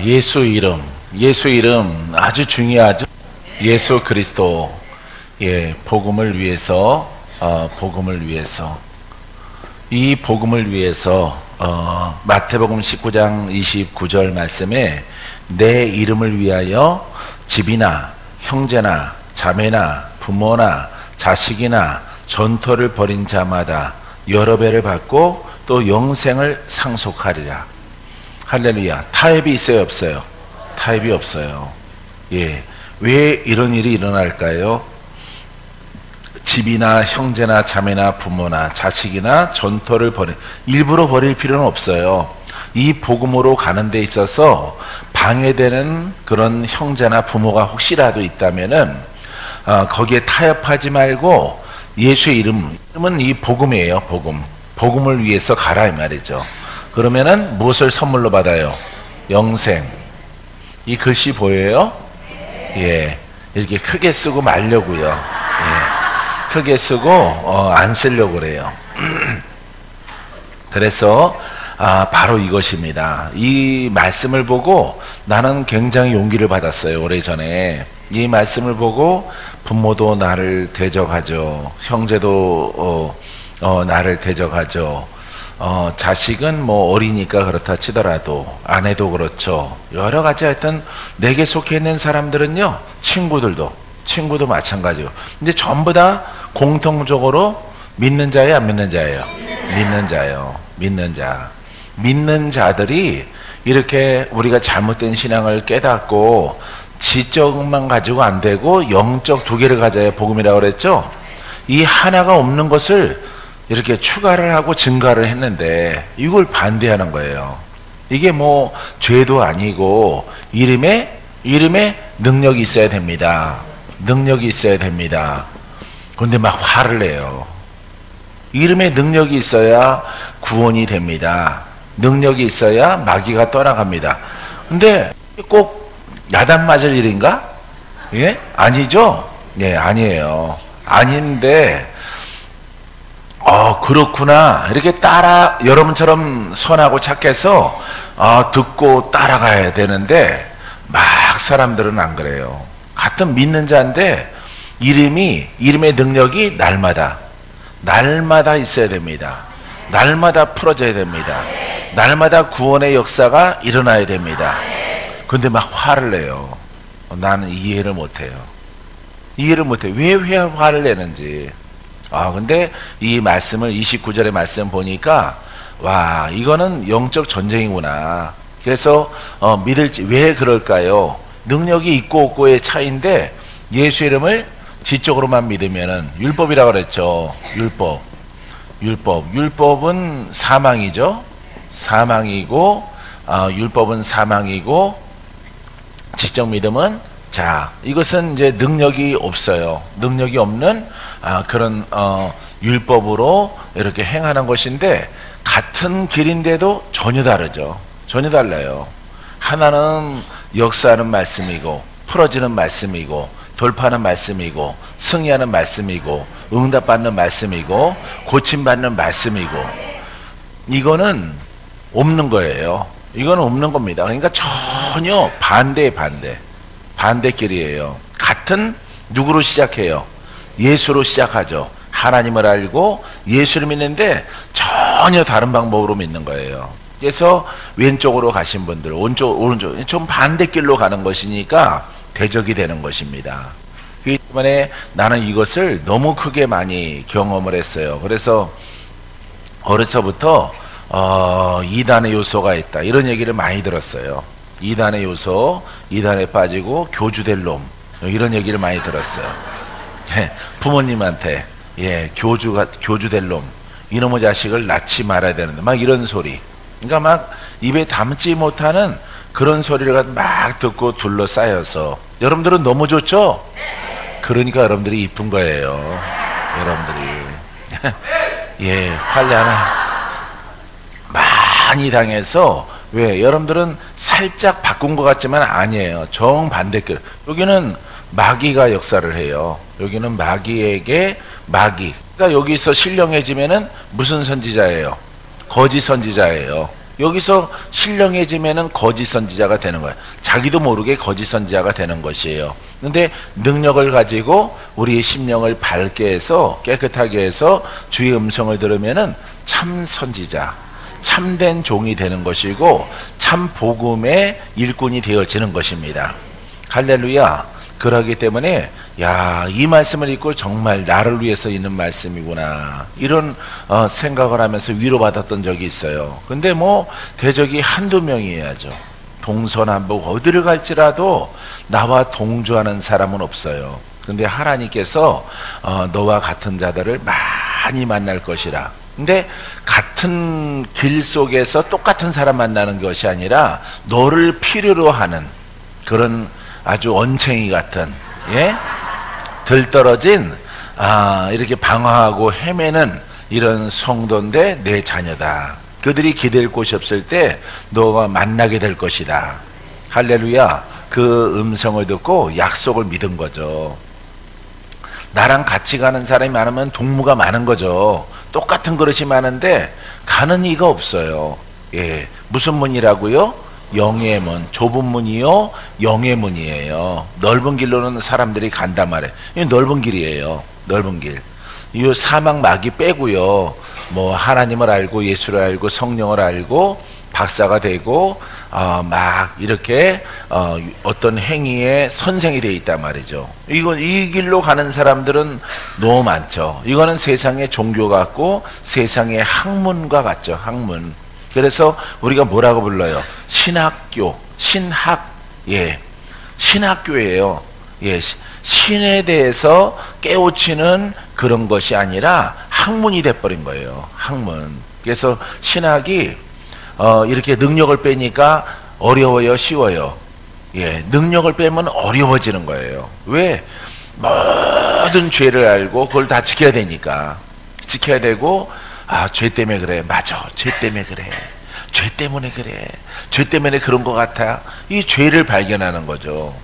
예수 이름. 예수 이름 아주 중요하죠. 예수 그리스도. 예, 복음을 위해서, 복음을 위해서. 이 복음을 위해서, 마태복음 19장 29절 말씀에 내 이름을 위하여 집이나 형제나 자매나 부모나 자식이나 전토를 벌인 자마다 여러 배를 받고 또 영생을 상속하리라. 할렐루야. 타협이 있어요, 없어요? 타협이 없어요. 예. 왜 이런 일이 일어날까요? 집이나 형제나 자매나 부모나 자식이나 전토를 일부러 버릴 필요는 없어요. 이 복음으로 가는 데 있어서 방해되는 그런 형제나 부모가 혹시라도 있다면은 거기에 타협하지 말고 예수의 이름은 이 복음이에요. 복음을 위해서 가라 이 말이죠. 그러면은 무엇을 선물로 받아요? 영생. 이 글씨 보여요? 예, 이렇게 크게 쓰고 말려고요. 예, 크게 쓰고 안 쓰려고 그래요. 그래서 바로 이것입니다. 이 말씀을 보고 나는 굉장히 용기를 받았어요. 오래전에 이 말씀을 보고 부모도 나를 대적하죠. 형제도 나를 대적하죠. 자식은 뭐 어리니까 그렇다 치더라도 아내도 그렇죠. 여러 가지 하여튼 내게 속해 있는 사람들은요, 친구도 마찬가지고. 근데 전부 다 공통적으로 믿는 자예요, 안 믿는 자예요? 믿는 자예요. 믿는 자들이 이렇게 우리가 잘못된 신앙을 깨닫고 지적만 가지고 안 되고 영적 두 개를 가져야 복음이라고 그랬죠. 이 하나가 없는 것을 이렇게 추가를 하고 증가를 했는데 이걸 반대하는 거예요. 이게 뭐 죄도 아니고 이름에 능력이 있어야 됩니다. 능력이 있어야 됩니다. 그런데 막 화를 내요. 이름에 능력이 있어야 구원이 됩니다. 능력이 있어야 마귀가 떠나갑니다. 근데 꼭 야단 맞을 일인가? 예? 아니죠? 예, 아니에요. 아닌데 그렇구나. 이렇게 여러분처럼 선하고 착해서 듣고 따라가야 되는데 막 사람들은 안 그래요. 같은 믿는 자인데 이름의 능력이 날마다 있어야 됩니다. 날마다 풀어져야 됩니다. 날마다 구원의 역사가 일어나야 됩니다. 근데 막 화를 내요. 나는 이해를 못해요. 왜 화를 내는지. 근데 이 말씀을 29절의 말씀 보니까 와, 이거는 영적 전쟁이구나. 그래서 믿을지 왜 그럴까요? 능력이 있고 없고의 차이인데 예수 이름을 지적으로만 믿으면은 율법이라고 그랬죠. 율법은 사망이죠. 율법은 사망이고 지적 믿음은 이것은 이제 능력이 없어요. 능력이 없는 그런 율법으로 이렇게 행하는 것인데 같은 길인데도 전혀 다르죠. 전혀 달라요. 하나는 역사하는 말씀이고 풀어지는 말씀이고 돌파하는 말씀이고 승리하는 말씀이고 응답받는 말씀이고 고침받는 말씀이고 이거는 없는 거예요. 이거는 없는 겁니다. 그러니까 전혀 반대길이에요. 같은 누구로 시작해요? 예수로 시작하죠. 하나님을 알고 예수를 믿는데 전혀 다른 방법으로 믿는 거예요. 그래서 왼쪽으로 가신 분들, 오른쪽 좀 반대길로 가는 것이니까 대적이 되는 것입니다. 그렇기 때문에 나는 이것을 너무 크게 많이 경험을 했어요. 그래서 어려서부터 이단의 요소가 있다 이런 얘기를 많이 들었어요. 이단의 요소, 이단에 빠지고 교주될 놈 이런 얘기를 많이 들었어요. 부모님한테 교주될 놈 이놈의 자식을 낳지 말아야 되는데 막 이런 소리. 그러니까 막 입에 담지 못하는 그런 소리를 막 듣고 둘러싸여서 여러분들은 너무 좋죠? 그러니까 여러분들이 이쁜 거예요. 여러분들이 환란을 많이 당해서 왜? 여러분들은 살짝 바꾼 것 같지만 아니에요. 정반대길. 여기는 마귀가 역사를 해요. 여기는 마귀가 여기서 신령해지면은 무슨 선지자예요? 거짓 선지자예요. 여기서 신령해지면은 거짓 선지자가 되는 거예요. 자기도 모르게 거짓 선지자가 되는 것이에요. 근데 능력을 가지고 우리의 심령을 밝게 해서 깨끗하게 해서 주의 음성을 들으면은 참 선지자, 참된 종이 되는 것이고 참 복음의 일꾼이 되어지는 것입니다. 할렐루야. 그러기 때문에 야, 이 말씀을 읽고 정말 나를 위해서 있는 말씀이구나 이런 생각을 하면서 위로받았던 적이 있어요. 근데 뭐 대적이 한두 명이어야죠. 동서남북 어디를 갈지라도 나와 동조하는 사람은 없어요. 근데 하나님께서 너와 같은 자들을 많이 만날 것이라. 근데 같은 길 속에서 똑같은 사람 만나는 것이 아니라 너를 필요로 하는 그런 아주 언챙이 같은, 예? 들떨어진 이렇게 방황하고 헤매는 이런 성도인데 내 자녀다. 그들이 기댈 곳이 없을 때 너가 만나게 될 것이다. 할렐루야. 그 음성을 듣고 약속을 믿은 거죠. 나랑 같이 가는 사람이 많으면 동무가 많은 거죠. 똑같은 그릇이 많은데 가는 이가 없어요. 예, 무슨 문이라고요? 영의 문, 좁은 문이요 영의 문이에요. 넓은 길로는 사람들이 간단 말이에요. 이 넓은 길이에요. 넓은 길. 이 사막 마귀 빼고요. 뭐 하나님을 알고 예수를 알고 성령을 알고 박사가 되고 막 이렇게 어떤 행위의 선생이 되어 있단 말이죠. 이 길로 가는 사람들은 너무 많죠. 이거는 세상의 종교 같고 세상의 학문과 같죠. 학문. 그래서 우리가 뭐라고 불러요? 신학교, 신학, 예, 신학교예요. 예, 신에 대해서 깨우치는 그런 것이 아니라 학문이 돼버린 거예요. 학문. 그래서 신학이 이렇게 능력을 빼니까 어려워요, 쉬워요? 예, 능력을 빼면 어려워지는 거예요. 왜? 모든 죄를 알고 그걸 다 지켜야 되니까. 지켜야 되고 죄 때문에 그래. 맞아. 죄 때문에 그래. 죄 때문에 그래. 죄 때문에 그런 것 같아. 이 죄를 발견하는 거죠.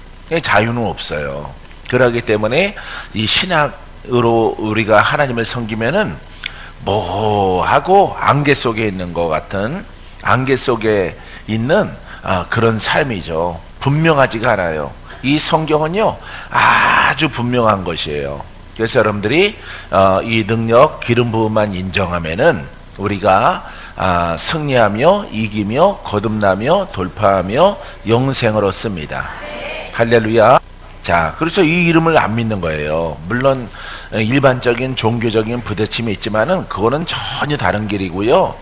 자유는 없어요. 그러기 때문에 이 신학으로 우리가 하나님을 섬기면은 뭐하고 안개 속에 있는 것 같은 안개 속에 있는 그런 삶이죠. 분명하지가 않아요. 이 성경은요 아주 분명한 것이에요. 그래서 여러분들이 이 능력 기름 부음만 인정하면은 우리가 승리하며 이기며 거듭나며 돌파하며 영생을 얻습니다. 할렐루야. 자, 그래서 이 이름을 안 믿는 거예요. 물론 일반적인 종교적인 부대침이 있지만은 그거는 전혀 다른 길이고요.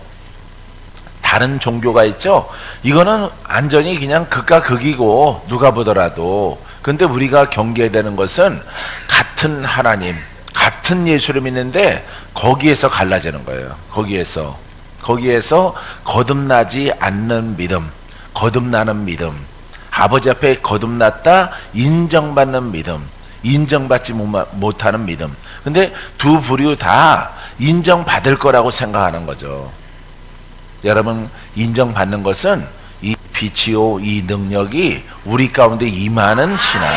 다른 종교가 있죠. 이거는 완전히 그냥 극과 극이고 누가 보더라도. 근데 우리가 경계해야 되는 것은 같은 하나님, 같은 예수를 믿는데 거기에서 갈라지는 거예요. 거기에서 거듭나지 않는 믿음, 거듭나는 믿음, 아버지 앞에 거듭났다 인정받는 믿음, 인정받지 못하는 믿음. 근데 두 부류 다 인정받을 거라고 생각하는 거죠. 여러분, 인정받는 것은 이 빛이요 이 능력이 우리 가운데 임하는 신앙,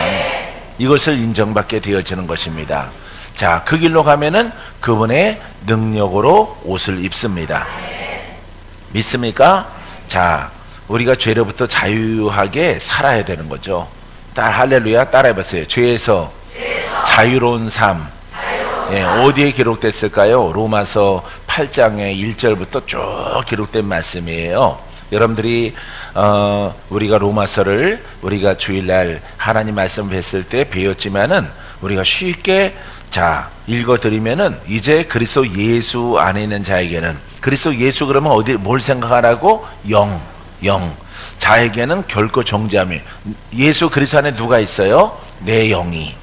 이것을 인정받게 되어지는 것입니다. 자, 그 길로 가면은 그분의 능력으로 옷을 입습니다. 믿습니까? 자, 우리가 죄로부터 자유하게 살아야 되는 거죠. 할렐루야. 따라해보세요. 죄에서 자유로운 삶. 예, 어디에 기록됐을까요? 로마서 8장의 1절부터 쭉 기록된 말씀이에요. 여러분들이 우리가 로마서를 우리가 주일날 하나님 말씀 뵀을 때 배웠지만은 우리가 쉽게 읽어드리면은 이제 그리스도 예수 안에 있는 자에게는, 그리스도 예수 그러면 뭘 생각하라고? 영. 자에게는 결코 정죄함이. 예수 그리스도 안에 누가 있어요? 내 영이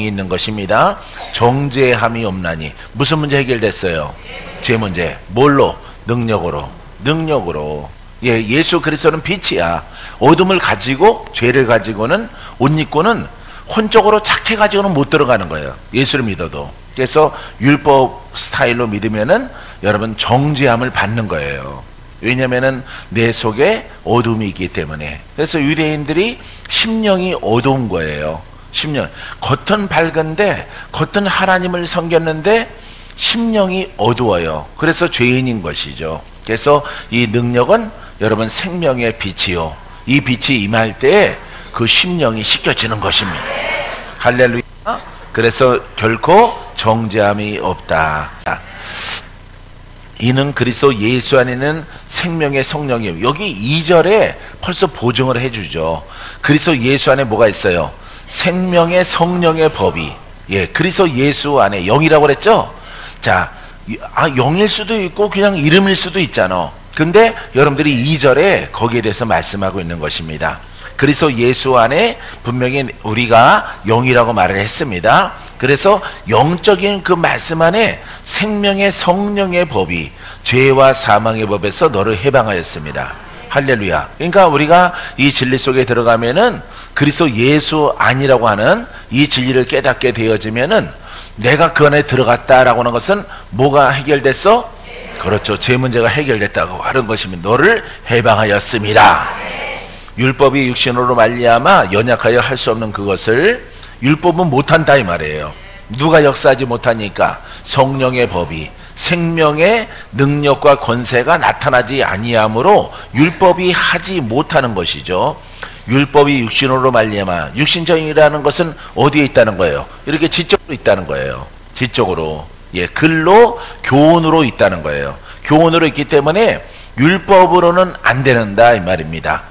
있는 것입니다. 정죄함이 없나니. 무슨 문제 해결됐어요? 죄 문제. 뭘로? 능력으로. 예, 예수 그리스도는 빛이야. 어둠을 가지고 죄를 가지고는 옷 입고는 혼적으로 착해가지고는 못 들어가는 거예요. 예수를 믿어도. 그래서 율법 스타일로 믿으면은 여러분 정죄함을 받는 거예요. 왜냐면은 내 속에 어둠이 있기 때문에. 그래서 유대인들이 심령이 어두운 거예요. 심령. 겉은 밝은데, 겉은 하나님을 섬겼는데 심령이 어두워요. 그래서 죄인인 것이죠. 그래서 이 능력은 여러분 생명의 빛이요. 이 빛이 임할 때 그 심령이 씻겨지는 것입니다. 할렐루야. 그래서 결코 정죄함이 없다. 이는 그리스도 예수 안에는 생명의 성령이에요. 여기 2절에 벌써 보증을 해주죠. 그리스도 예수 안에 뭐가 있어요? 생명의 성령의 법이. 예, 그리스도 예수 안에 영이라고 그랬죠? 자, 영일 수도 있고 그냥 이름일 수도 있잖아. 근데 여러분들이 2절에 거기에 대해서 말씀하고 있는 것입니다. 그리스도 예수 안에 분명히 우리가 영이라고 말을 했습니다. 그래서 영적인 그 말씀 안에 생명의 성령의 법이 죄와 사망의 법에서 너를 해방하였습니다. 할렐루야. 그러니까 우리가 이 진리 속에 들어가면은 그리스도 예수 안이라고 하는 이 진리를 깨닫게 되어지면은 내가 그 안에 들어갔다라고 하는 것은 뭐가 해결됐어? 그렇죠. 죄 문제가 해결됐다고 하는 것입니다. 너를 해방하였습니다. 율법이 육신으로 말미암아 연약하여 할 수 없는 그것을 율법은 못한다 이 말이에요. 누가 역사하지 못하니까 성령의 법이 생명의 능력과 권세가 나타나지 아니하므로 율법이 하지 못하는 것이죠. 율법이 육신으로 말미암아, 육신적이라는 것은 어디에 있다는 거예요? 이렇게 지적으로 있다는 거예요. 지적으로. 예, 글로 교훈으로 있다는 거예요. 교훈으로 있기 때문에 율법으로는 안 된다 이 말입니다.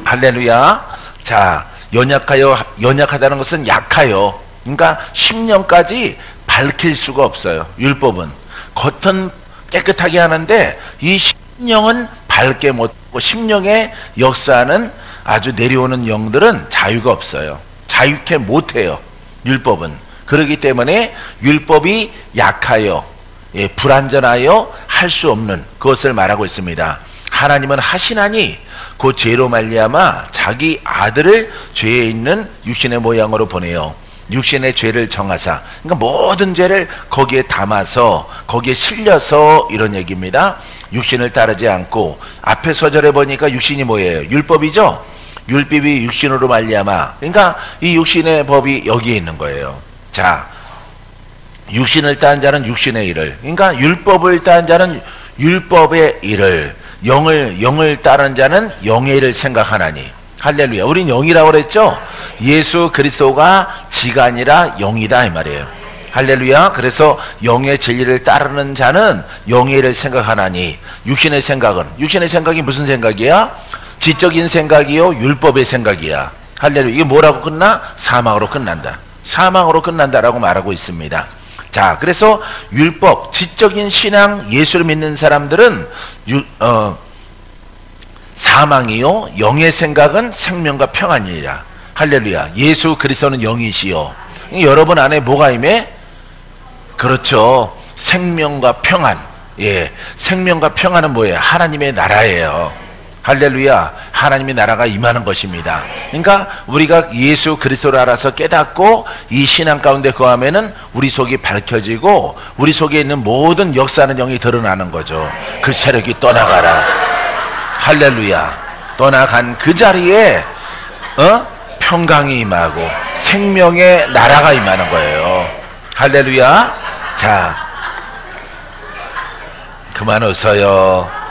할렐루야. 자, 연약하다는 것은 약하여. 그러니까 10년까지 밝힐 수가 없어요. 율법은 겉은 깨끗하게 하는데 이 심령은 밝게 못하고, 심령의 역사는 아주 내려오는 영들은 자유가 없어요. 자유케 못해요. 율법은. 그렇기 때문에 율법이 약하여, 예, 불완전하여 할 수 없는 그것을 말하고 있습니다. 하나님은 하시나니 그 죄로 말미암아 자기 아들을 죄에 있는 육신의 모양으로 보내요. 육신의 죄를 정하사, 그러니까 모든 죄를 거기에 담아서 거기에 실려서 이런 얘기입니다. 육신을 따르지 않고, 앞에 서절에 보니까 육신이 뭐예요? 율법이죠. 율법이 육신으로 말미암아, 그러니까 이 육신의 법이 여기에 있는 거예요. 자, 육신을 따른 자는 육신의 일을, 그러니까 율법을 따른 자는 율법의 일을, 영을 따른 자는 영의 일을 생각하나니. 할렐루야. 우린 영이라고 그랬죠. 예수 그리스도가 지가 아니라 영이다 이 말이에요. 할렐루야. 그래서 영의 진리를 따르는 자는 영의 일을 생각하나니. 육신의 생각이 무슨 생각이야? 지적인 생각이요, 율법의 생각이야. 할렐루야. 이게 뭐라고 끝나? 사망으로 끝난다. 사망으로 끝난다라고 말하고 있습니다. 자, 그래서 율법, 지적인 신앙, 예수를 믿는 사람들은 사망이요, 영의 생각은 생명과 평안이라. 할렐루야. 예수 그리스도는 영이시요. 여러분 안에 뭐가 임해? 그렇죠. 생명과 평안. 예, 생명과 평안은 뭐예요? 하나님의 나라예요. 할렐루야. 하나님의 나라가 임하는 것입니다. 그러니까 우리가 예수 그리스도를 알아서 깨닫고 이 신앙 가운데 거하면은 우리 속이 밝혀지고 우리 속에 있는 모든 역사하는 영이 드러나는 거죠. 그 세력이 떠나가라. 할렐루야. 떠나간 그 자리에 평강이 임하고 생명의 나라가 임하는 거예요. 할렐루야. 자, 그만 웃어요.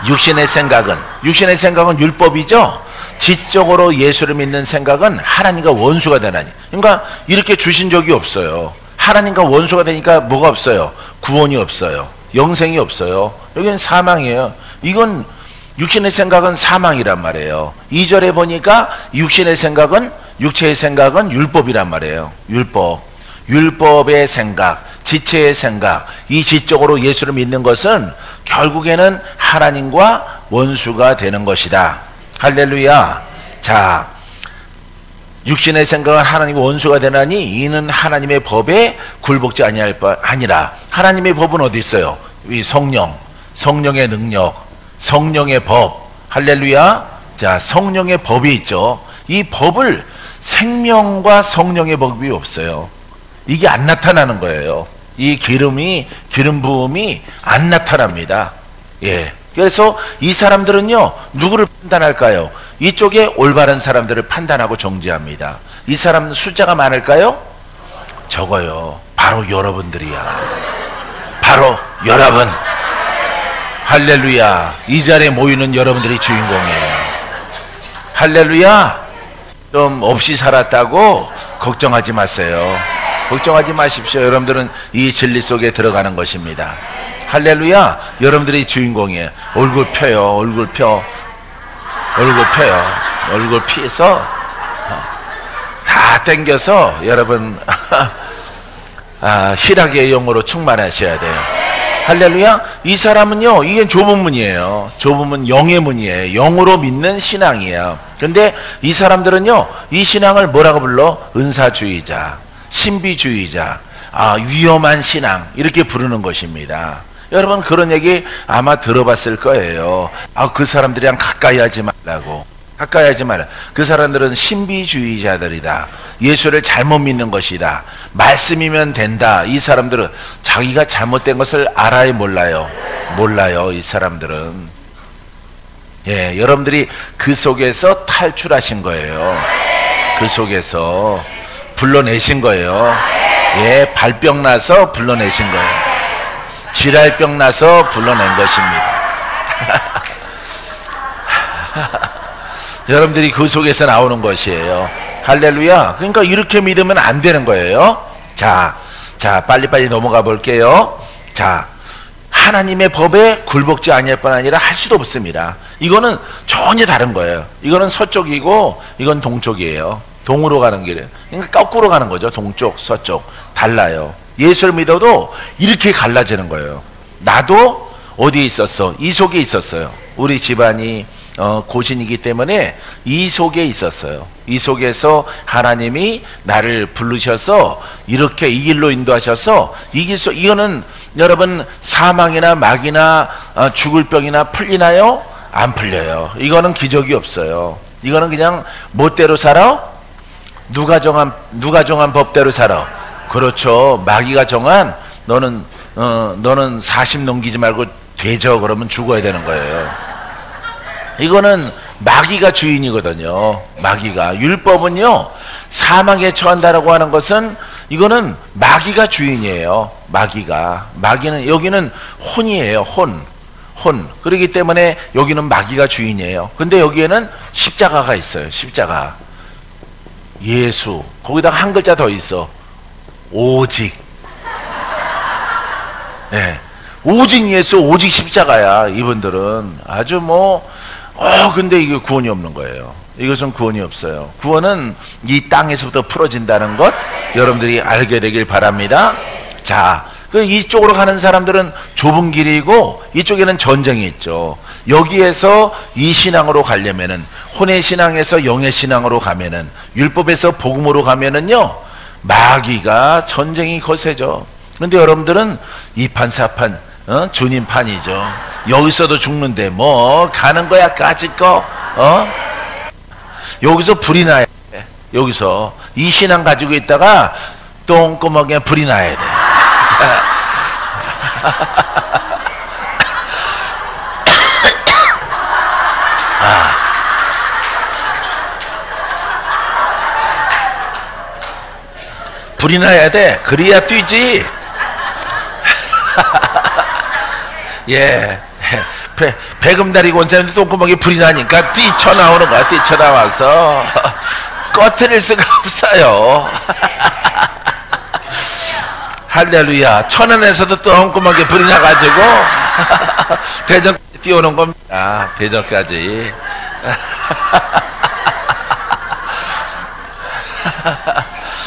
육신의 생각은 율법이죠. 지적으로 예수를 믿는 생각은 하나님과 원수가 되나니. 그러니까 이렇게 주신 적이 없어요. 하나님과 원수가 되니까 뭐가 없어요? 구원이 없어요. 영생이 없어요. 여기는 사망이에요. 이건 육신의 생각은 사망이란 말이에요. 2절에 보니까 육신의 생각은, 육체의 생각은 율법이란 말이에요. 율법의 생각, 지체의 생각, 이 지적으로 예수를 믿는 것은 결국에는 하나님과 원수가 되는 것이다. 할렐루야. 자, 육신의 생각은 하나님과 원수가 되나니 이는 하나님의 법에 굴복지 아니할 바 아니라. 하나님의 법은 어디 있어요? 이 성령의 능력, 성령의 법. 할렐루야. 자, 성령의 법이 있죠. 이 법을, 생명과 성령의 법이 없어요. 이게 안 나타나는 거예요. 이 기름 부음이 안 나타납니다. 예. 그래서 이 사람들은요, 누구를 판단할까요? 이쪽에 올바른 사람들을 판단하고 정죄합니다. 이 사람 숫자가 많을까요? 적어요. 바로 여러분들이야. 바로 여러분. 할렐루야. 이 자리에 모이는 여러분들이 주인공이에요. 할렐루야. 좀 없이 살았다고 걱정하지 마세요. 걱정하지 마십시오. 여러분들은 이 진리 속에 들어가는 것입니다. 할렐루야. 여러분들이 주인공이에요. 얼굴 펴요. 얼굴 펴. 얼굴 펴요. 얼굴 피해서 다 당겨서 여러분 희락의 영으로 충만하셔야 돼요. 할렐루야. 이 사람은요, 이게 좁은 문이에요. 좁은 문, 영의 문이에요. 영으로 믿는 신앙이에요. 근데 이 사람들은요, 이 신앙을 뭐라고 불러? 은사주의자, 신비주의자, 위험한 신앙, 이렇게 부르는 것입니다. 여러분 그런 얘기 아마 들어봤을 거예요. 그 사람들이랑 가까이 하지 말라고. 가까이 하지 말라. 그 사람들은 신비주의자들이다. 예수를 잘못 믿는 것이다. 말씀이면 된다. 이 사람들은 자기가 잘못된 것을 알아요, 몰라요? 몰라요, 이 사람들은. 예, 여러분들이 그 속에서 탈출하신 거예요. 그 속에서 불러내신 거예요. 예, 발병 나서 불러내신 거예요. 지랄병 나서 불러낸 것입니다. 여러분들이 그 속에서 나오는 것이에요. 할렐루야. 그러니까 이렇게 믿으면 안 되는 거예요. 자, 빨리빨리 넘어가 볼게요. 자, 하나님의 법에 굴복지 아니할 뿐 아니라 할 수도 없습니다. 이거는 전혀 다른 거예요. 이거는 서쪽이고 이건 동쪽이에요. 동으로 가는 길이에요. 그러니까 거꾸로 가는 거죠. 동쪽, 서쪽. 달라요. 예수를 믿어도 이렇게 갈라지는 거예요. 나도 어디에 있었어? 이 속에 있었어요. 우리 집안이 고신이기 때문에 이 속에 있었어요. 이 속에서 하나님이 나를 부르셔서 이렇게 이 길로 인도하셔서 이 길 속, 이거는 여러분 사망이나 막이나 죽을 병이나 풀리나요? 안 풀려요. 이거는 기적이 없어요. 이거는 그냥 멋대로 살아? 누가 정한 법대로 살아? 그렇죠. 마귀가 정한 너는 40 넘기지 말고 되죠. 그러면 죽어야 되는 거예요. 이거는 마귀가 주인이거든요. 마귀가. 율법은요, 사망에 처한다라고 하는 것은 이거는 마귀가 주인이에요. 마귀는 여기는 혼이에요. 혼. 그렇기 때문에 여기는 마귀가 주인이에요. 근데 여기에는 십자가가 있어요. 십자가. 예수. 거기다가 한 글자 더 있어. 오직. 네. 오직 예수, 오직 십자가야. 이분들은 아주 근데 이게 구원이 없는 거예요. 이것은 구원이 없어요. 구원은 이 땅에서부터 풀어진다는 것 여러분들이 알게 되길 바랍니다. 자, 이쪽으로 가는 사람들은 좁은 길이고 이쪽에는 전쟁이 있죠. 여기에서 이 신앙으로 가려면은, 혼의 신앙에서 영의 신앙으로 가면은, 율법에서 복음으로 가면은요, 마귀가 전쟁이 거세죠. 근데 여러분들은 이판사판 주님 판이죠. 여기서도 죽는데 가는 거야 까짓 거. 여기서 불이 나야 돼. 여기서 이 신앙 가지고 있다가 똥구멍에 불이 나야 돼. 불이 나야 돼. 그래야 뛰지. 예. 배금다리고 온 사람들 똥구멍에 불이 나니까 뛰쳐나오는 거야. 뛰쳐나와서 꺼트릴 수가 없어요. 할렐루야. 천안에서도 똥구멍에 불이 나가지고 대전까지 뛰어오는 겁니다. 대전까지.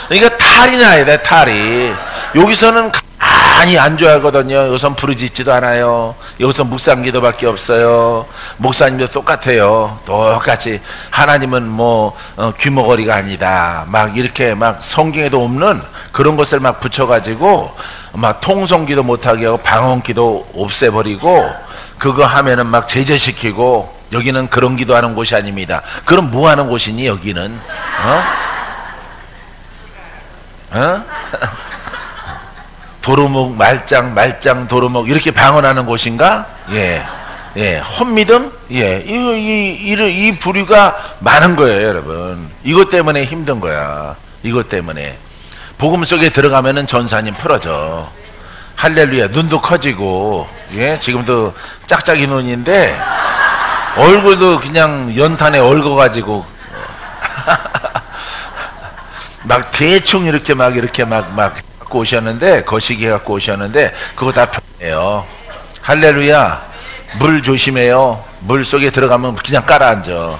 그러니까 탈이 나야 돼. 탈이. 여기서는 많이 안 좋아하거든요. 여기선 부르짖지도 않아요. 여기서 묵상기도밖에 없어요. 목사님도 똑같아요. 똑같이 하나님은 귀머거리가 아니다. 막 이렇게 막 성경에도 없는 그런 것을 막 붙여가지고 막 통성기도 못하게 하고 방언기도 없애버리고 그거 하면은 막 제재시키고. 여기는 그런 기도하는 곳이 아닙니다. 그럼 뭐 하는 곳이니 여기는? 도루묵 말짱 도루묵 이렇게 방언하는 곳인가? 예, 혼믿음? 예, 이 부류가 많은 거예요, 여러분. 이것 때문에 힘든 거야. 이것 때문에 복음 속에 들어가면은 전사님 풀어져. 할렐루야. 눈도 커지고, 예, 지금도 짝짝이 눈인데 얼굴도 그냥 연탄에 얽어가지고 막 대충 이렇게 막 갖고 오셨는데, 거시기 갖고 오셨는데 그거 다 편해요. 할렐루야. 물 조심해요. 물 속에 들어가면 그냥 깔아앉아.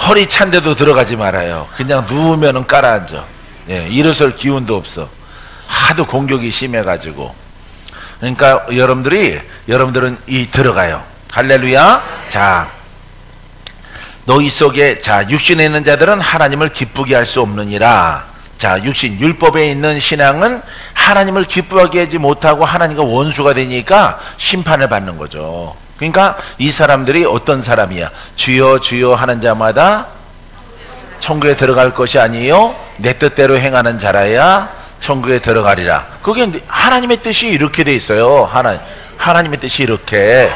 허리 찬데도 들어가지 말아요. 그냥 누우면은 깔아앉아. 예, 일어설 기운도 없어. 하도 공격이 심해가지고. 그러니까 여러분들은 들어가요. 할렐루야. 자, 너희 속에, 자, 육신에 있는 자들은 하나님을 기쁘게 할 수 없느니라. 자, 육신, 율법에 있는 신앙은 하나님을 기쁘게 하지 못하고 하나님과 원수가 되니까 심판을 받는 거죠. 그러니까 이 사람들이 어떤 사람이야? 주여 주여 하는 자마다 천국에 들어갈 것이 아니요 내 뜻대로 행하는 자라야 천국에 들어가리라. 그게 하나님의 뜻이 이렇게 돼 있어요. 하나님의 뜻이 이렇게.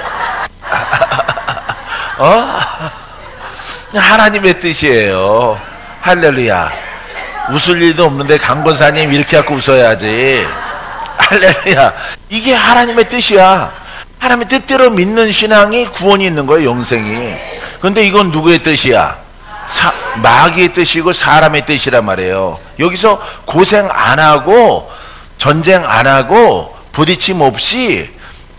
하나님의 뜻이에요. 할렐루야. 웃을 일도 없는데 강권사님 이렇게 갖고 웃어야지. 할렐루야. 이게 하나님의 뜻이야. 하나님의 뜻대로 믿는 신앙이 구원이 있는 거예요. 영생이. 근데 이건 누구의 뜻이야? 마귀의 뜻이고 사람의 뜻이란 말이에요. 여기서 고생 안 하고 전쟁 안 하고 부딪힘 없이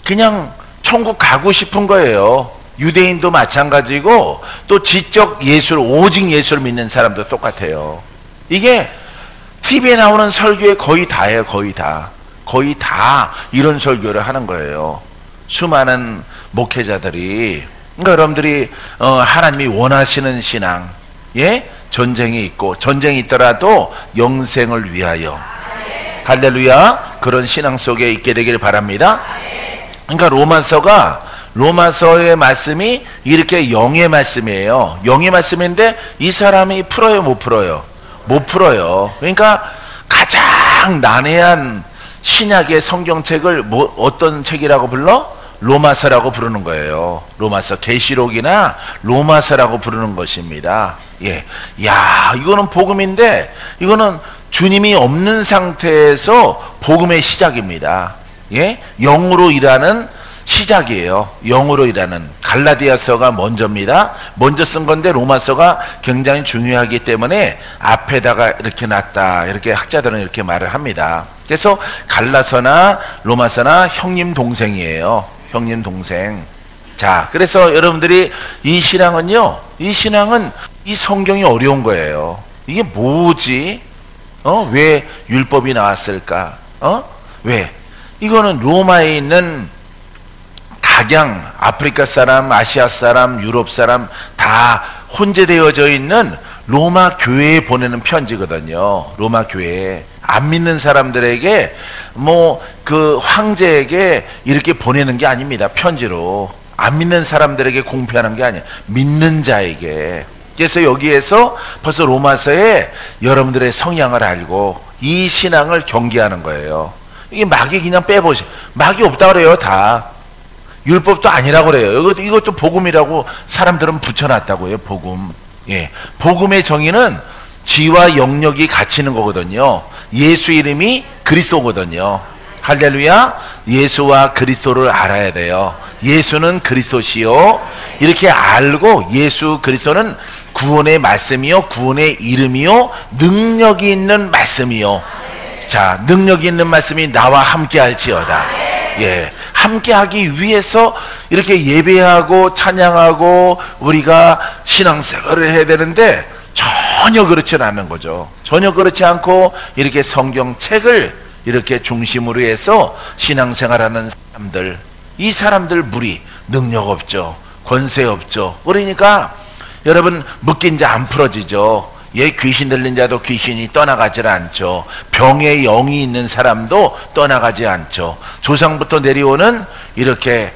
그냥 천국 가고 싶은 거예요. 유대인도 마찬가지고 또 지적 예수를, 오직 예수를 믿는 사람도 똑같아요. 이게 TV에 나오는 설교에 거의 다예요. 거의 다 이런 설교를 하는 거예요. 수많은 목회자들이. 그러니까 여러분들이 하나님이 원하시는 신앙, 예, 전쟁이 있고, 전쟁이 있더라도 영생을 위하여, 할렐루야, 그런 신앙 속에 있게 되길 바랍니다. 그러니까 로마서의 말씀이 이렇게 영의 말씀이에요. 영의 말씀인데 이 사람이 풀어요, 못 풀어요? 못 풀어요. 그러니까 가장 난해한 신약의 성경책을 어떤 책이라고 불러? 로마서라고 부르는 거예요. 로마서, 계시록이나 로마서라고 부르는 것입니다. 예, 야, 이거는 복음인데 이거는 주님이 없는 상태에서 복음의 시작입니다. 예, 영으로 일하는 시작이에요. 영으로 일하는. 갈라디아서가 먼저입니다. 먼저 쓴 건데 로마서가 굉장히 중요하기 때문에 앞에다가 이렇게 놨다, 이렇게 학자들은 이렇게 말을 합니다. 그래서 갈라서나 로마서나 형님 동생이에요. 형님 동생. 자, 그래서 여러분들이 이 신앙은요, 이 신앙은 이 성경이 어려운 거예요. 이게 뭐지? 왜 율법이 나왔을까? 왜? 이거는 로마에 있는 각양, 아프리카 사람, 아시아 사람, 유럽 사람 다 혼재되어져 있는 로마 교회에 보내는 편지거든요. 로마 교회에. 안 믿는 사람들에게, 그 황제에게 이렇게 보내는 게 아닙니다. 편지로. 안 믿는 사람들에게 공표하는 게 아니에요. 믿는 자에게. 그래서 여기에서 벌써 로마서에 여러분들의 성향을 알고 이 신앙을 경계하는 거예요. 이게 마귀 그냥 빼보세요. 마귀 없다 그래요, 다. 율법도 아니라고 그래요. 이것도 복음이라고 사람들은 붙여놨다고요, 복음. 예. 복음의 정의는 지와 영역이 갇히는 거거든요. 예수 이름이 그리스도거든요. 할렐루야. 예수와 그리스도를 알아야 돼요. 예수는 그리스도시요. 이렇게 알고 예수 그리스도는 구원의 말씀이요, 구원의 이름이요, 능력이 있는 말씀이요. 자, 능력이 있는 말씀이 나와 함께 할지어다. 예, 함께 하기 위해서 이렇게 예배하고 찬양하고 우리가 신앙생활을 해야 되는데 전혀 그렇지는 않는 거죠. 전혀 그렇지 않고 이렇게 성경책을 이렇게 중심으로 해서 신앙생활하는 사람들, 이 사람들 무리, 능력 없죠. 권세 없죠. 그러니까 여러분, 묶인 자 안 풀어지죠. 예, 귀신 들린 자도 귀신이 떠나가질 않죠. 병의 영이 있는 사람도 떠나가지 않죠. 조상부터 내려오는 이렇게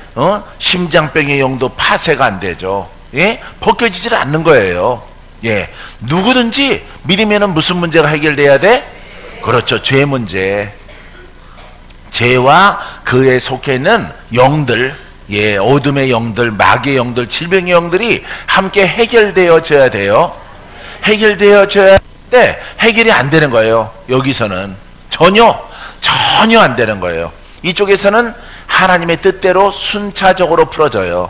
심장병의 영도 파쇄가 안 되죠. 예, 벗겨지질 않는 거예요. 예, 누구든지 믿으면은 무슨 문제가 해결돼야 돼? 그렇죠, 죄 문제. 죄와 그에 속해 있는 영들, 예, 어둠의 영들, 마귀의 영들, 질병의 영들이 함께 해결되어져야 돼요. 해결되어져야 돼. 해결이 안 되는 거예요. 여기서는 전혀 안 되는 거예요. 이쪽에서는 하나님의 뜻대로 순차적으로 풀어져요.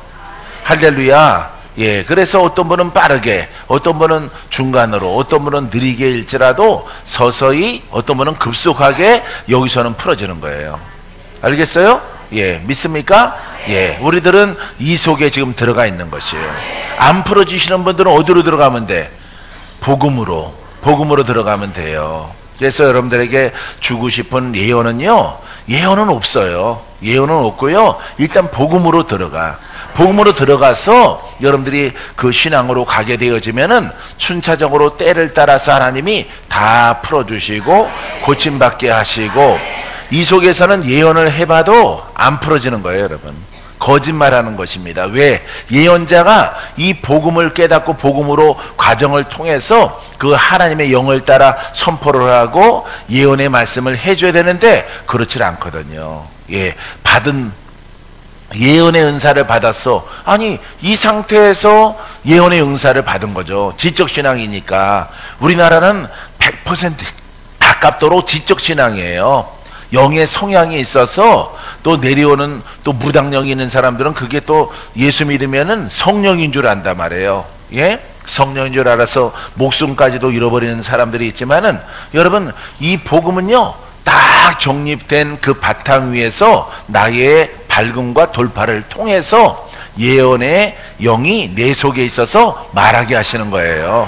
할렐루야. 예, 그래서 어떤 분은 빠르게, 어떤 분은 중간으로, 어떤 분은 느리게 일지라도 서서히, 어떤 분은 급속하게 여기서는 풀어지는 거예요. 알겠어요? 예, 믿습니까? 예, 우리들은 이 속에 지금 들어가 있는 것이에요. 안 풀어주시는 분들은 어디로 들어가면 돼? 복음으로 들어가면 돼요. 그래서 여러분들에게 주고 싶은 예언은요, 예언은 없어요. 예언은 없고요, 일단 복음으로 들어가서 여러분들이 그 신앙으로 가게 되어지면은 순차적으로 때를 따라서 하나님이 다 풀어주시고 고침받게 하시고, 이 속에서는 예언을 해봐도 안 풀어지는 거예요, 여러분. 거짓말하는 것입니다. 왜? 예언자가 이 복음을 깨닫고 복음으로 과정을 통해서 그 하나님의 영을 따라 선포를 하고 예언의 말씀을 해줘야 되는데 그렇지 않거든요. 예, 받은 예언의 은사를 받았어. 아니, 이 상태에서 예언의 은사를 받은 거죠. 지적신앙이니까. 우리나라는 100% 가깝도록 지적신앙이에요. 영의 성향이 있어서 또 내려오는, 또 무당력이 있는 사람들은 그게 또 예수 믿으면은 성령인 줄 안단 말이에요. 예? 성령인 줄 알아서 목숨까지도 잃어버리는 사람들이 있지만은, 여러분, 이 복음은요, 딱 정립된 그 바탕 위에서 나의 밝음과 돌파를 통해서 예언의 영이 내 속에 있어서 말하게 하시는 거예요.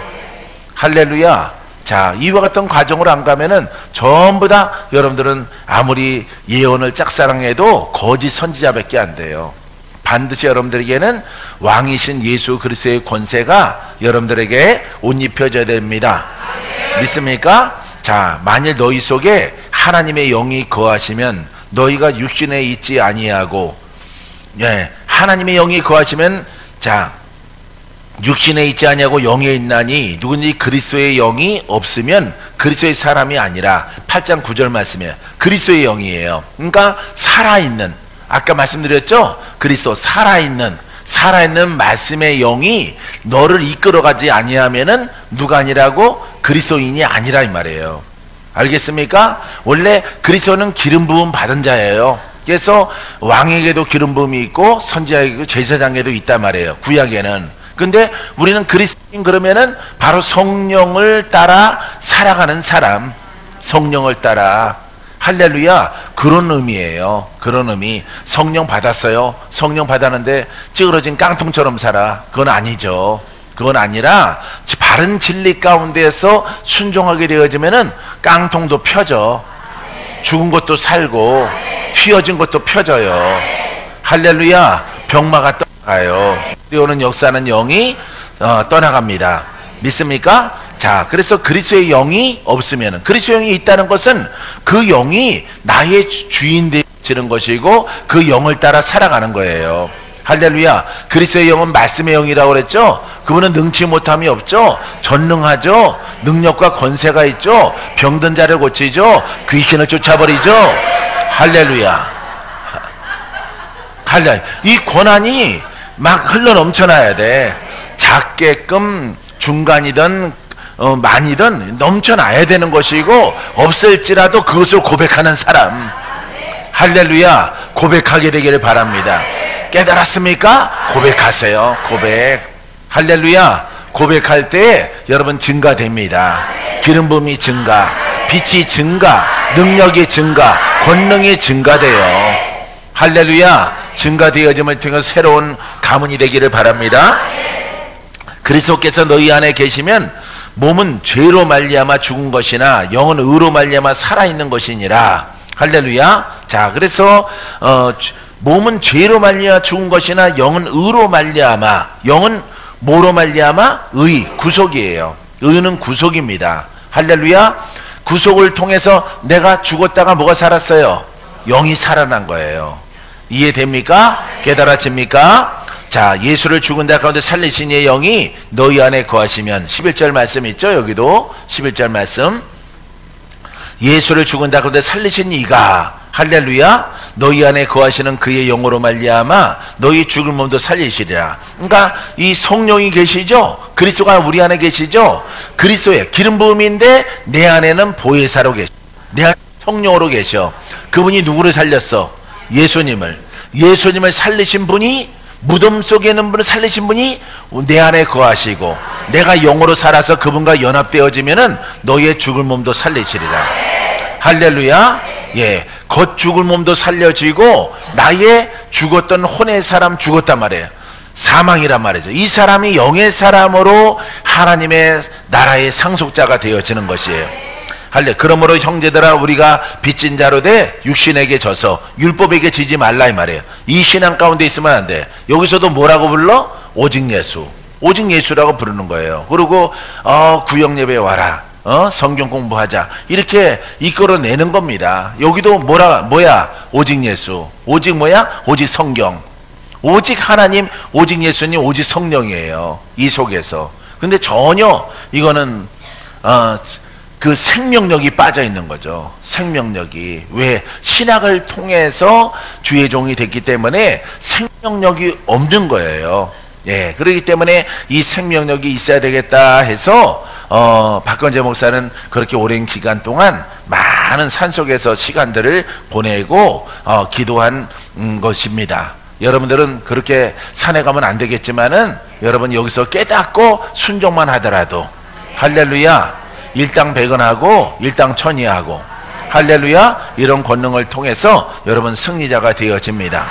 할렐루야. 자, 이와 같은 과정으로 안 가면은 전부 다 여러분들은 아무리 예언을 짝사랑해도 거짓 선지자밖에 안 돼요. 반드시 여러분들에게는 왕이신 예수 그리스도의 권세가 여러분들에게 옷 입혀져야 됩니다. 믿습니까? 자, 만일 너희 속에 하나님의 영이 거하시면 너희가 육신에 있지 아니하고, 예, 하나님의 영이 거하시면, 자, 육신에 있지 아니하고 영에 있나니 누구든지 그리스도의 영이 없으면 그리스도의 사람이 아니라. 8장 9절 말씀이에요. 그리스도의 영이에요. 그러니까 살아있는, 아까 말씀드렸죠? 그리스도 살아있는 말씀의 영이 너를 이끌어가지 아니하면은 누가 아니라고? 그리스도인이 아니라 이 말이에요. 알겠습니까? 원래 그리스도는 기름 부음 받은 자예요. 그래서 왕에게도 기름 부음이 있고 선지자에게도 제사장에도 있단 말이에요, 구약에는. 근데 우리는 그리스도인 그러면은 바로 성령을 따라 살아가는 사람, 성령을 따라. 할렐루야. 그런 의미예요. 그런 의미. 성령 받았어요. 성령 받았는데 찌그러진 깡통처럼 살아. 그건 아니죠. 그건 아니라 바른 진리 가운데에서 순종하게 되어지면은 깡통도 펴져, 죽은 것도 살고 휘어진 것도 펴져요. 할렐루야. 병마가 떠나가요. 오는 역사는 영이 떠나갑니다. 믿습니까? 자, 그래서 그리스도의 영이 없으면, 그리스도의 영이 있다는 것은 그 영이 나의 주인 되시는 것이고 그 영을 따라 살아가는 거예요. 할렐루야. 그리스도의 영은 말씀의 영이라고 그랬죠? 그분은 능치 못함이 없죠? 전능하죠? 능력과 권세가 있죠? 병든 자를 고치죠? 귀신을 쫓아버리죠? 할렐루야. 할렐루야. 이 권한이 막 흘러 넘쳐나야 돼. 작게끔 중간이든 많이든 넘쳐나야 되는 것이고, 없을지라도 그것을 고백하는 사람. 할렐루야. 고백하게 되기를 바랍니다. 깨달았습니까? 고백하세요. 고백. 할렐루야. 고백할 때 여러분 증가됩니다. 기름 부음이 증가, 빛이 증가, 능력이 증가, 권능이 증가돼요. 할렐루야. 증가되어짐을 통해서 새로운 가문이 되기를 바랍니다. 그리스도께서 너희 안에 계시면 몸은 죄로 말미암아 죽은 것이나 영은 의로 말미암아 살아있는 것이니라. 할렐루야. 자, 그래서 몸은 죄로 말미암아 죽은 것이나 영은 의로 말미암아. 영은 뭐로 말미암아? 의, 구속이에요. 의는 구속입니다. 할렐루야. 구속을 통해서 내가 죽었다가 뭐가 살았어요? 영이 살아난 거예요. 이해됩니까? 깨달아집니까? 자, 예수를 죽은 자 가운데 살리신 이의 영이 너희 안에 거하시면, 11절 말씀 있죠? 여기도 11절 말씀. 예수를 죽은 자 가운데 살리신 이가, 할렐루야, 너희 안에 거하시는 그의 영으로 말미암아 너희 죽을 몸도 살리시리라. 그러니까 이 성령이 계시죠? 그리스도가 우리 안에 계시죠? 그리스도의 기름 부음인데 내 안에는 보혜사로 계시. 내 안에 성령으로 계셔. 그분이 누구를 살렸어? 예수님을 살리신 분이, 무덤 속에 있는 분을 살리신 분이 내 안에 거하시고, 내가 영으로 살아서 그분과 연합되어지면은 너의 죽을 몸도 살리시리라. 할렐루야. 예, 겉 죽을 몸도 살려지고 나의 죽었던 혼의 사람 죽었단 말이에요. 사망이란 말이죠. 이 사람이 영의 사람으로 하나님의 나라의 상속자가 되어지는 것이에요. 할래. 그러므로 형제들아, 우리가 빚진 자로 돼 육신에게 져서 율법에게 지지 말라 이 말이에요. 이 신앙 가운데 있으면 안 돼. 여기서도 뭐라고 불러? 오직 예수. 오직 예수라고 부르는 거예요. 그리고 구역 예배 와라. 성경 공부하자. 이렇게 이끌어내는 겁니다. 여기도 뭐야? 오직 예수. 오직 뭐야? 오직 성경. 오직 하나님, 오직 예수님, 오직 성령이에요. 이 속에서. 근데 전혀 이거는 그 생명력이 빠져 있는 거죠. 생명력이. 왜? 신학을 통해서 주의 종이 됐기 때문에 생명력이 없는 거예요. 예, 그렇기 때문에 이 생명력이 있어야 되겠다 해서 박건재 목사는 그렇게 오랜 기간 동안 많은 산속에서 시간들을 보내고 기도한 것입니다. 여러분들은 그렇게 산에 가면 안 되겠지만은 여러분 여기서 깨닫고 순종만 하더라도, 할렐루야, 일당백언하고 일당천이하고, 할렐루야, 이런 권능을 통해서 여러분 승리자가 되어집니다.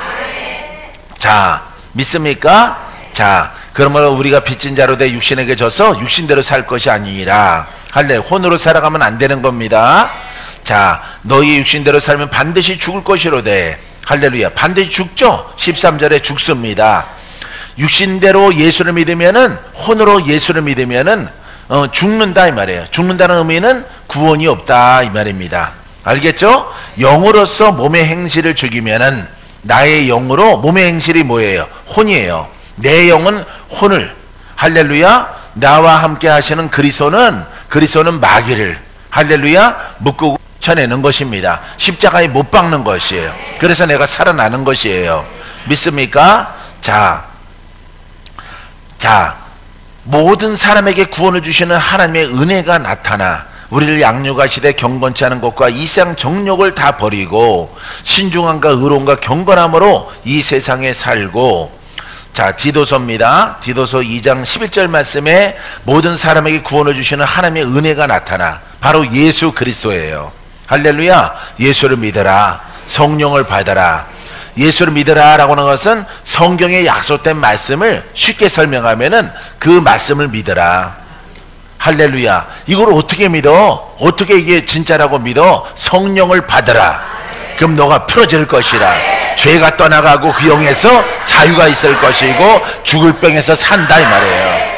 자, 믿습니까? 자, 그러므로 우리가 빚진 자로 돼 육신에게 져서 육신대로 살 것이 아니라, 할렐루야, 혼으로 살아가면 안 되는 겁니다. 자, 너희 육신대로 살면 반드시 죽을 것이로되, 할렐루야, 반드시 죽죠. 13절에 죽습니다. 육신대로 예수를 믿으면은, 혼으로 예수를 믿으면은 죽는다 이 말이에요. 죽는다는 의미는 구원이 없다 이 말입니다. 알겠죠? 영으로서 몸의 행실을 죽이면은, 나의 영으로 몸의 행실이 뭐예요? 혼이에요. 내 영은 혼을, 할렐루야, 나와 함께 하시는 그리스도는 마귀를, 할렐루야, 묶고 쳐내는 것입니다. 십자가에 못 박는 것이에요. 그래서 내가 살아나는 것이에요. 믿습니까? 자, 모든 사람에게 구원을 주시는 하나님의 은혜가 나타나 우리를 양육하시되 경건치 않은 것과 이상 정욕을 다 버리고 신중함과 의로움과 경건함으로 이 세상에 살고, 자, 디도서입니다. 디도서 2장 11절 말씀에 모든 사람에게 구원을 주시는 하나님의 은혜가 나타나 바로 예수 그리스도예요. 할렐루야, 예수를 믿어라, 성령을 받아라. 예수를 믿어라 라고 하는 것은 성경에 약속된 말씀을 쉽게 설명하면은 그 말씀을 믿어라. 할렐루야, 이걸 어떻게 믿어? 어떻게 이게 진짜라고 믿어? 성령을 받아라. 그럼 너가 풀어질 것이라. 죄가 떠나가고 그 영에서 자유가 있을 것이고 죽을 병에서 산다 이 말이에요.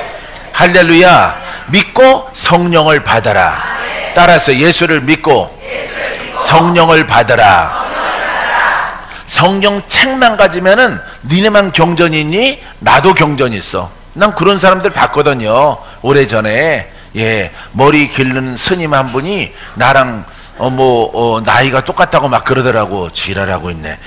할렐루야, 믿고 성령을 받아라. 따라서 예수를 믿고 성령을 받아라. 성경 책만 가지면은 니네만 경전이 있니? 나도 경전이 있어. 난 그런 사람들 봤거든요. 오래전에. 예, 머리 기르는 스님 한 분이 나랑 나이가 똑같다고 막 그러더라고. 지랄하고 있네.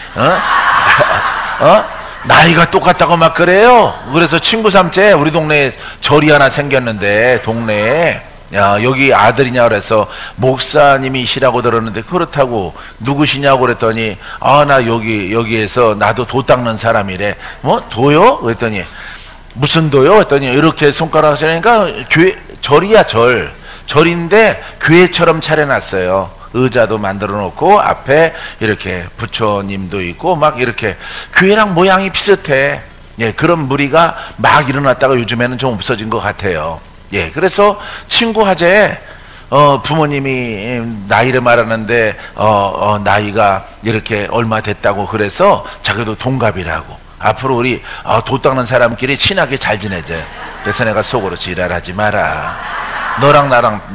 나이가 똑같다고 막 그래요. 그래서 친구 삼재 우리 동네에 절이 하나 생겼는데, 동네에, 야, 여기 아들이냐 그래서 목사님이시라고 들었는데, 그렇다고 누구시냐고 그랬더니, 나 여기에서 나도 도 닦는 사람이래. 뭐 도요? 그랬더니 무슨 도요? 그랬더니 이렇게 손가락 하시니까 교회, 절이야, 절인데 교회처럼 차려놨어요. 의자도 만들어 놓고 앞에 이렇게 부처님도 있고 막 이렇게 교회랑 모양이 비슷해. 예, 그런 무리가 막 일어났다가 요즘에는 좀 없어진 것 같아요. 예, 그래서 친구 하재 부모님이 나이를 말하는데 나이가 이렇게 얼마 됐다고 그래서 자기도 동갑이라고. 앞으로 우리 도 닦는 사람끼리 친하게 잘 지내자. 그래서 내가 속으로 지랄하지 마라.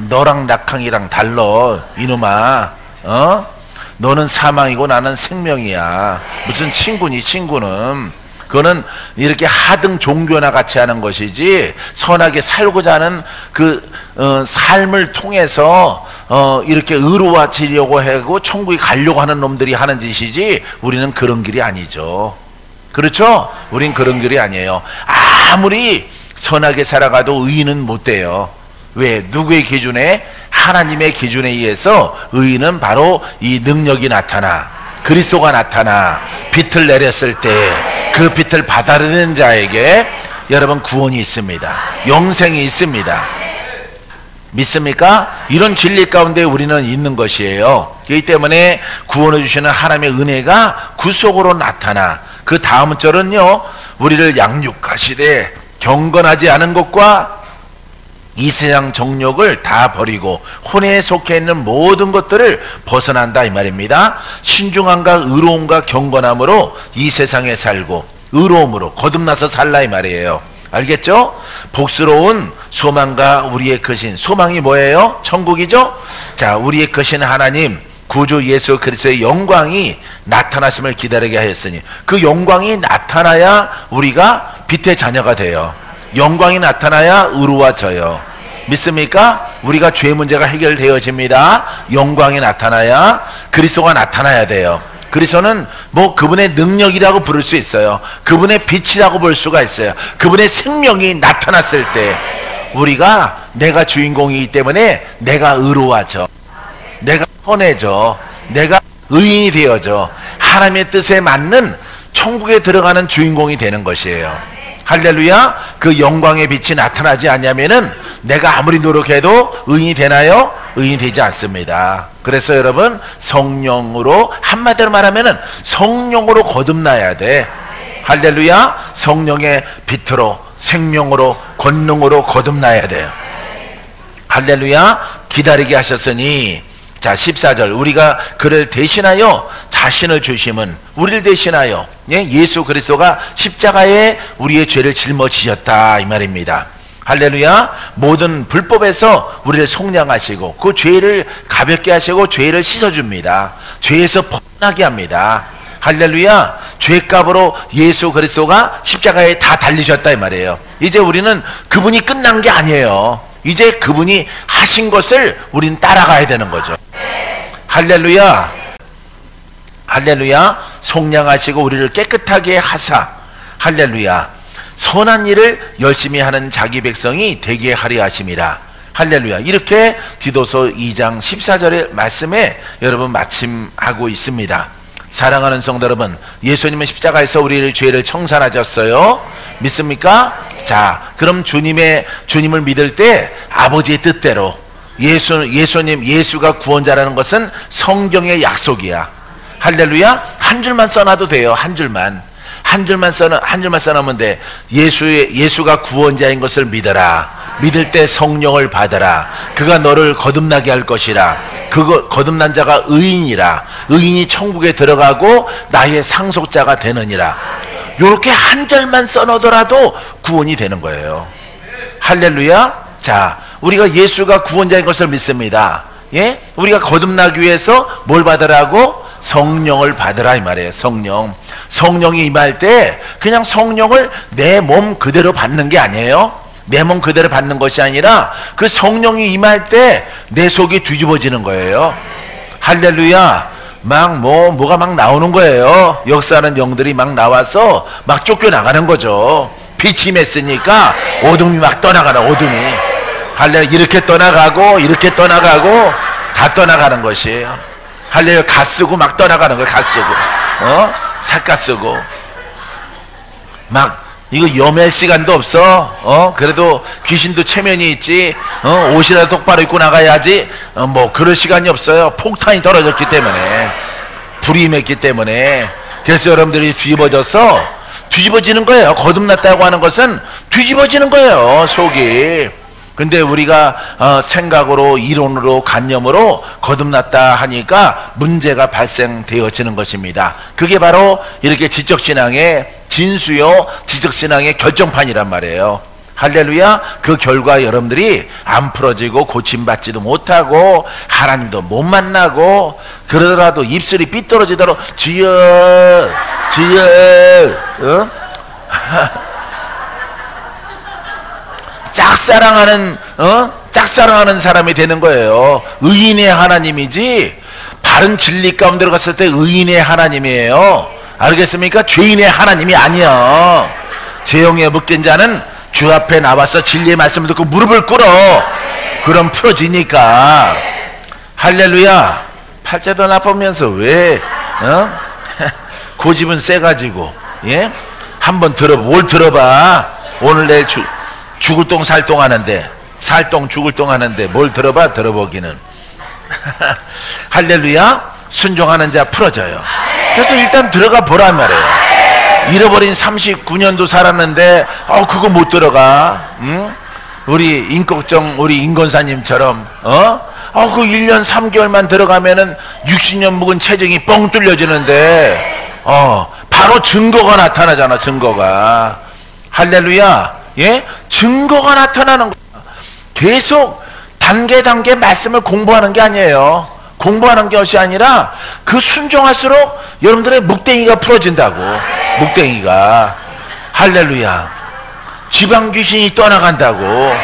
너랑 낙항이랑 달러 이놈아. 너는 사망이고 나는 생명이야. 무슨 친구니? 친구는 그거는 이렇게 하등 종교나 같이 하는 것이지, 선하게 살고자 하는 그 삶을 통해서 이렇게 의로워지려고 하고 천국에 가려고 하는 놈들이 하는 짓이지, 우리는 그런 길이 아니죠. 그렇죠? 우린 그런 길이 아니에요. 아무리 선하게 살아가도 의인은 못 돼요. 왜? 누구의 기준에? 하나님의 기준에 의해서 의인은 바로 이 능력이 나타나 그리스도가 나타나 빛을 내렸을 때 그 빛을 받아들이는 자에게 여러분 구원이 있습니다. 영생이 있습니다. 믿습니까? 이런 진리 가운데 우리는 있는 것이에요. 그렇기 때문에 구원해 주시는 하나님의 은혜가 구속으로 나타나 그 다음 절은요, 우리를 양육하시되 경건하지 않은 것과 이 세상 정욕을 다 버리고 혼에 속해 있는 모든 것들을 벗어난다 이 말입니다. 신중함과 의로움과 경건함으로 이 세상에 살고 의로움으로 거듭나서 살라 이 말이에요. 알겠죠? 복스러운 소망과 우리의 크신 소망이 뭐예요? 천국이죠? 자, 우리의 크신 하나님 구주 예수 그리스도의 영광이 나타나심을 기다리게 하였으니 그 영광이 나타나야 우리가 빛의 자녀가 돼요. 영광이 나타나야 의로워져요. 믿습니까? 우리가 죄 문제가 해결되어집니다. 영광이 나타나야 그리스도가 나타나야 돼요. 그리스도는 뭐 그분의 능력이라고 부를 수 있어요. 그분의 빛이라고 볼 수가 있어요. 그분의 생명이 나타났을 때 우리가 내가 주인공이기 때문에 내가 의로워져, 내가 선해져, 내가 의인이 되어져 하나님의 뜻에 맞는 천국에 들어가는 주인공이 되는 것이에요. 할렐루야. 그 영광의 빛이 나타나지 않냐면은 내가 아무리 노력해도 의인이 되나요? 의인이 되지 않습니다. 그래서 여러분 성령으로, 한마디로 말하면은 성령으로 거듭나야 돼. 할렐루야. 성령의 빛으로 생명으로 권능으로 거듭나야 돼요. 할렐루야. 기다리게 하셨으니, 자 14절, 우리가 그를 대신하여 자신을 주심은, 우리를 대신하여 예수 그리스도가 십자가에 우리의 죄를 짊어지셨다 이 말입니다. 할렐루야. 모든 불법에서 우리를 속량하시고 그 죄를 가볍게 하시고 죄를 씻어줍니다. 죄에서 벗어나게 합니다. 할렐루야. 죄값으로 예수 그리스도가 십자가에 다 달리셨다 이 말이에요. 이제 우리는 그분이 끝난 게 아니에요. 이제 그분이 하신 것을 우리는 따라가야 되는 거죠. 할렐루야. 할렐루야. 속량하시고 우리를 깨끗하게 하사, 할렐루야, 선한 일을 열심히 하는 자기 백성이 되게 하려 하심이라. 할렐루야. 이렇게 디도서 2장 14절의 말씀에 여러분 마침하고 있습니다. 사랑하는 성도 여러분, 예수님은 십자가에서 우리의 죄를 청산하셨어요. 믿습니까? 자, 그럼 주님을 믿을 때 아버지의 뜻대로 예수가 구원자라는 것은 성경의 약속이야. 할렐루야. 한 줄만 써놔도 돼요. 한 줄만 써놓으면 돼. 예수가 구원자인 것을 믿어라. 믿을 때 성령을 받아라. 그가 너를 거듭나게 할 것이라. 그거 거듭난 자가 의인이라. 의인이 천국에 들어가고 나의 상속자가 되느니라. 요렇게 한 절만 써놓더라도 구원이 되는 거예요. 할렐루야. 자, 우리가 예수가 구원자인 것을 믿습니다. 예? 우리가 거듭나기 위해서 뭘 받으라고? 성령을 받으라 이 말이에요. 성령이 임할 때 그냥 성령을 내 몸 그대로 받는 게 아니에요. 내 몸 그대로 받는 것이 아니라 그 성령이 임할 때 내 속이 뒤집어지는 거예요. 할렐루야. 뭐가 막 나오는 거예요. 역사하는 영들이 막 나와서 막 쫓겨나가는 거죠. 빛이 임했으니까 어둠이 막 떠나가는, 어둠이. 할렐루야. 이렇게 떠나가고 다 떠나가는 것이에요. 할렐루야. 가 쓰고 막 떠나가는 거예요. 가 쓰고 삿가 쓰고 막 이거 염할 시간도 없어. 그래도 귀신도 체면이 있지. 옷이라도 똑바로 입고 나가야지. 뭐 그럴 시간이 없어요. 폭탄이 떨어졌기 때문에, 불이 임했기 때문에. 그래서 여러분들이 뒤집어지는 거예요. 거듭났다고 하는 것은 뒤집어지는 거예요, 속이. 근데 우리가 생각으로, 이론으로, 관념으로 거듭났다 하니까 문제가 발생되어지는 것입니다. 그게 바로 이렇게 지적신앙의 진수요, 지적신앙의 결정판이란 말이에요. 할렐루야. 그 결과 여러분들이 안 풀어지고 고침받지도 못하고 하나님도 못 만나고, 그러더라도 입술이 삐뚤어지도록 주여 짝사랑하는 사람이 되는 거예요. 의인의 하나님이지, 바른 진리 가운데로 갔을 때 의인의 하나님이에요. 알겠습니까? 죄인의 하나님이 아니야. 재앙에 묶인 자는 주 앞에 나와서 진리의 말씀을 듣고 무릎을 꿇어. 그럼 풀어지니까. 할렐루야. 팔자도 나쁘면서 왜 고집은 세가지고, 예? 한번 뭘 들어봐. 오늘 내일 죽을 똥 살똥 하는데, 살똥 죽을 똥 하는데 뭘 들어봐. 들어보기는. 할렐루야. 순종하는 자 풀어져요. 그래서 일단 들어가 보란 말이에요. 잃어버린 39년도 살았는데 그거 못 들어가. 응? 우리 임꺽정 우리 임건사님처럼 그 1년 3개월만 들어가면은 60년 묵은 체증이 뻥 뚫려지는데 바로 증거가 나타나잖아. 증거가. 할렐루야. 예? 증거가 나타나는 거야. 계속 단계 말씀을 공부하는 게 아니에요. 공부하는 것이 아니라 그 순종할수록 여러분들의 묵댕이가 풀어진다고. 묵댕이가. 할렐루야. 지방 귀신이 떠나간다고.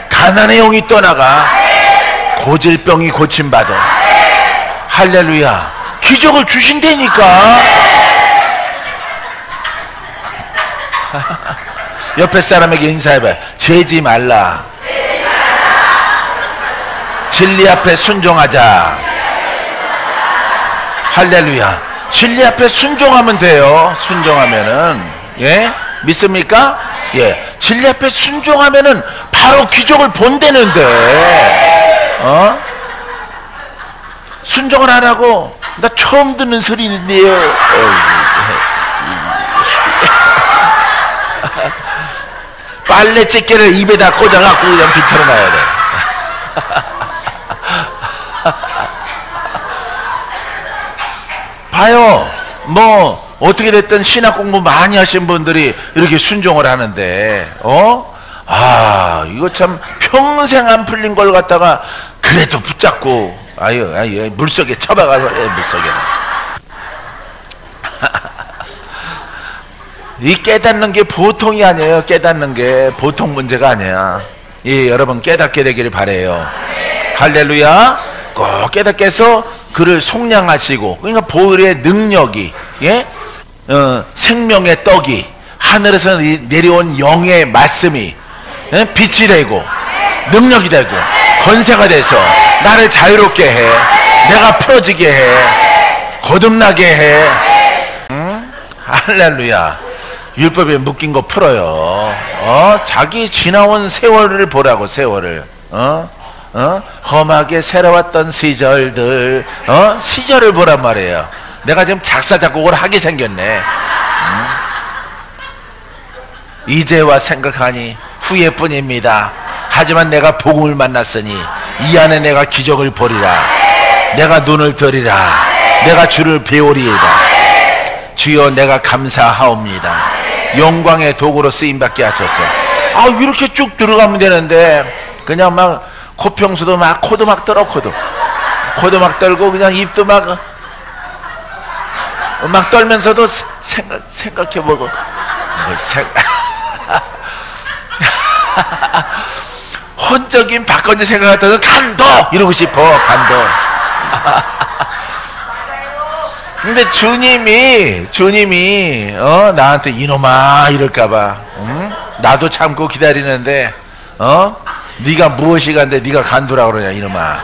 가난의 영이 떠나가. 고질병이 고침받아. 할렐루야. 기적을 주신다니까. 옆에 사람에게 인사해봐요. 재지 말라. 진리 앞에 순종하자. 할렐루야. 진리 앞에 순종하면 돼요. 순종하면은. 예? 믿습니까? 예. 진리 앞에 순종하면은 바로 기적을 본다는데. 순종을 안 하고 나 처음 듣는 소리인데요. 빨래 집게를 입에다 꽂아갖고 그냥 비틀어놔야 돼. 봐요. 뭐 어떻게 됐든 신학 공부 많이 하신 분들이 이렇게 순종을 하는데 이거 참 평생 안 풀린 걸 갖다가 그래도 붙잡고 아유 물속에 처박아서 물속에. 이 깨닫는 게 보통이 아니에요. 깨닫는 게 보통 문제가 아니야. 예, 여러분 깨닫게 되기를 바래요. 할렐루야. 꼭 깨닫게 해서 그를 속량하시고, 그러니까 보혈의 능력이, 예? 생명의 떡이 하늘에서 내려온 영의 말씀이, 예? 빛이 되고 능력이 되고 권세가 돼서 나를 자유롭게 해. 내가 풀어지게 해. 거듭나게 해. 할렐루야. 율법에 묶인 거 풀어요. 자기 지나온 세월을 보라고. 세월을. 험하게 새로웠던 시절들, 시절을 보란 말이에요. 내가 지금 작사 작곡을 하게 생겼네. 이제와 생각하니 후회뿐입니다. 하지만 내가 복음을 만났으니 이 안에 내가 기적을 보리라. 내가 눈을 들이라. 내가 주를 배우리이다. 주여 내가 감사하옵니다. 영광의 도구로 쓰임받게 하소서. 이렇게 쭉 들어가면 되는데 그냥 막 코평수도 막 코도 막 떨어. 코도 막 떨고 그냥 입도 막 떨면서도 생각해보고 혼적인 박건지 생각했다가 간도 이러고 싶어. 간도. 근데 주님이 나한테 이놈아 이럴까봐 나도 참고 기다리는데 네가 무엇이 간데 네가 간두라 그러냐 이놈아.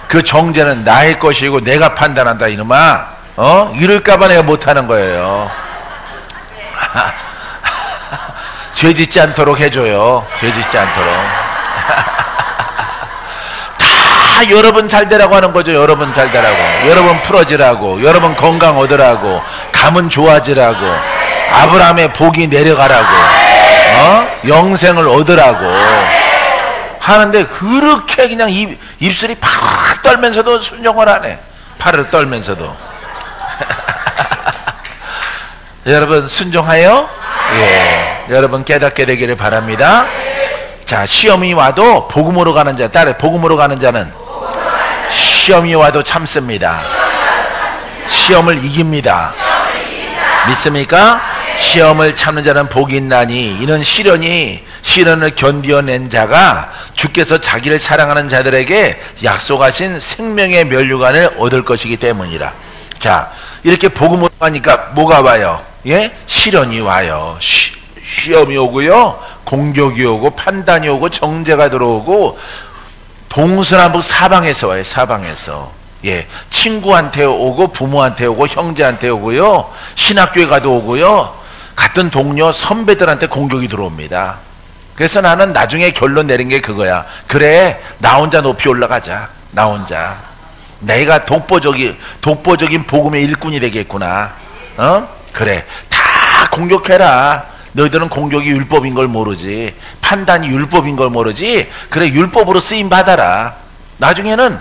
그 정죄는 나의 것이고 내가 판단한다 이놈아. 이럴까봐 내가 못하는 거예요. 죄짓지 않도록 해줘요. 죄짓지 않도록. 다 여러분 잘 되라고 하는 거죠. 여러분 잘 되라고. 여러분 풀어지라고. 여러분 건강 얻으라고. 가문 좋아지라고. 아브라함의 복이 내려가라고. 영생을 얻으라고 하는데 그렇게 그냥 입술이 팍 떨면서도 순종을 하네. 팔을 떨면서도. 여러분 순종하여? 예. 여러분 깨닫게 되기를 바랍니다. 자, 시험이 와도 복음으로 가는 자, 따라 복음으로 가는 자는 시험이 와도 참습니다. 시험을 이깁니다. 믿습니까? 시험을 참는 자는 복이 있나니 이는 시련을 견디어낸 자가 주께서 자기를 사랑하는 자들에게 약속하신 생명의 면류관을 얻을 것이기 때문이라. 자, 이렇게 복음으로 가니까 뭐가 와요? 예? 시련이 와요. 시험이 오고요, 공격이 오고 판단이 오고 정죄가 들어오고 동서남북 사방에서 와요. 사방에서. 예, 친구한테 오고 부모한테 오고 형제한테 오고요. 신학교에 가도 오고요. 같은 동료 선배들한테 공격이 들어옵니다. 그래서 나는 나중에 결론 내린 게 그거야. 그래, 나 혼자 높이 올라가자. 나 혼자. 내가 독보적인 복음의 일꾼이 되겠구나. 그래, 다 공격해라. 너희들은 공격이 율법인 걸 모르지. 판단이 율법인 걸 모르지. 그래, 율법으로 쓰임 받아라. 나중에는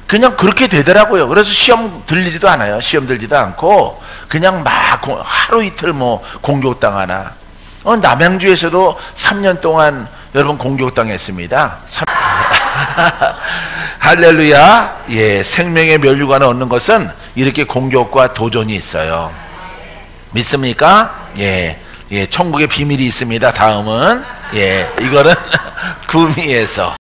그냥 그렇게 되더라고요. 그래서 시험 들리지도 않아요. 시험 들지도 않고 그냥 막 하루 이틀 뭐 공격당하나. 남양주에서도 3년 동안 여러분 공격당했습니다. 할렐루야. 예, 생명의 면류관을 얻는 것은 이렇게 공격과 도전이 있어요. 믿습니까? 예, 예, 천국의 비밀이 있습니다. 다음은 예, 이거는 구미에서